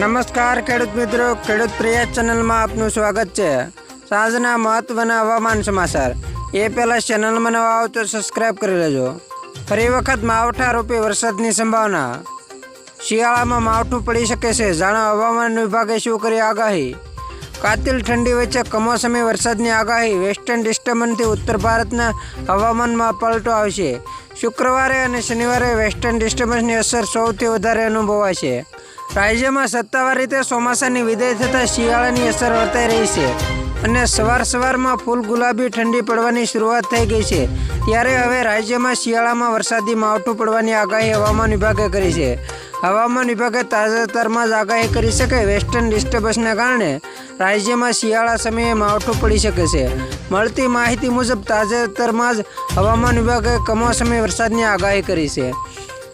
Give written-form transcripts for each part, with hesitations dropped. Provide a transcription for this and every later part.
નમસ્કાર ખેડૂત મિત્રો, ખેડૂત પ્રિય ચેનલમાં આપનું સ્વાગત છે। સાંજના મહત્વના હવામાન સમાચાર એ પહેલાં ચેનલમાં નવા આવો તો સબસ્ક્રાઇબ કરી લેજો। ફરી વખત માવઠા રૂપી વરસાદની સંભાવના। શિયાળામાં માવઠું પડી શકે છે, જાણો હવામાન વિભાગે શું કરી આગાહી। કાતિલ ઠંડી વચ્ચે કમોસમી વરસાદની આગાહી। વેસ્ટર્ન ડિસ્ટર્બન્સથી ઉત્તર ભારતના હવામાનમાં પલટો આવશે। શુક્રવારે અને શનિવારે વેસ્ટર્ન ડિસ્ટર્બન્સની અસર સૌથી વધારે અનુભવાશે। રાજ્યમાં સત્તાવાર રીતે ચોમાસાની વિદાય થતાં શિયાળાની અસર વર્તાઈ રહી છે અને સવારમાં ફૂલ ગુલાબી ઠંડી પડવાની શરૂઆત થઈ ગઈ છે। ત્યારે હવે રાજ્યમાં શિયાળામાં વરસાદી માવઠું પડવાની આગાહી હવામાન વિભાગે કરી છે। હવામાન વિભાગે તાજેતરમાં જ આગાહી કરી છે કે વેસ્ટર્ન ડિસ્ટર્બન્સને કારણે રાજ્યમાં શિયાળા સમયે માવઠું પડી શકે છે। મળતી માહિતી મુજબ તાજેતરમાં જ હવામાન વિભાગે કમોસમી વરસાદની આગાહી કરી છે,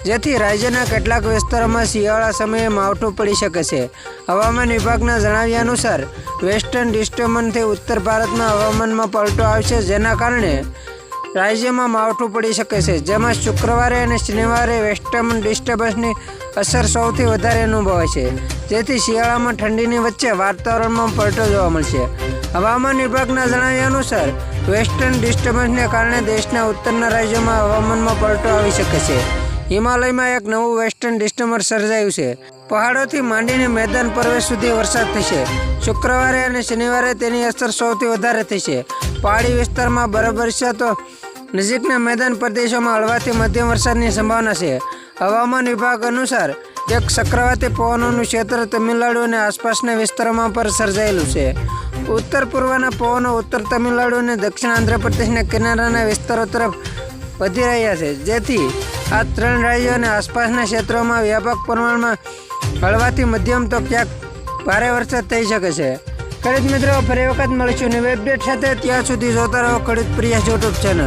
જેથી રાજ્યના કેટલાક વિસ્તારોમાં શિયાળા સમયે માવઠું પડી શકે છે। હવામાન વિભાગના જણાવ્યા અનુસાર વેસ્ટર્ન ડિસ્ટર્બન્સથી ઉત્તર ભારતના હવામાનમાં પલટો આવશે, જેના કારણે રાજ્યમાં માવઠું પડી શકે છે, જેમાં શુક્રવારે અને શનિવારે વેસ્ટર્ન ડિસ્ટર્બન્સની અસર સૌથી વધારે અનુભવાય છે, જેથી શિયાળામાં ઠંડીની વચ્ચે વાતાવરણમાં પલટો જોવા મળશે। હવામાન વિભાગના જણાવ્યા અનુસાર વેસ્ટર્ન ડિસ્ટર્બન્સને કારણે દેશના ઉત્તરના રાજ્યોમાં હવામાનમાં પલટો આવી શકે છે। હિમાલયમાં એક નવું વેસ્ટર્ન ડિસ્ટર્બન્સ સર્જાયું છે। પહાડોથી માંડીને મેદાન પ્રવેશ સુધી વરસાદ થશે। શુક્રવારે અને શનિવારે તેની અસર સૌથી વધારે થશે। પહાડી વિસ્તારમાં બરફવર્ષા તો નજીકના મેદાન પ્રદેશોમાં હળવાથી મધ્યમ વરસાદની સંભાવના છે। હવામાન વિભાગ અનુસાર એક ચક્રવાતી પવનોનું ક્ષેત્ર તમિલનાડુ અને આસપાસના વિસ્તારોમાં પર સર્જાયેલું છે। ઉત્તર પૂર્વના પવનો ઉત્તર તમિલનાડુ અને દક્ષિણ આંધ્રપ્રદેશના કિનારાના વિસ્તારો તરફ વધી રહ્યા છે, જેથી આ ત્રણ રાજ્યો અને આસપાસના ક્ષેત્રોમાં વ્યાપક પ્રમાણમાં હળવાથી મધ્યમ તો ક્યાંક ભારે વરસાદ થઈ શકે છે। ખેડૂત મિત્રો, ફરી વખત મળીશું નવી અપડેટ સાથે। ત્યાં સુધી જોતા રહો ખેડૂત પ્રિય યુટ્યુબ ચેનલ।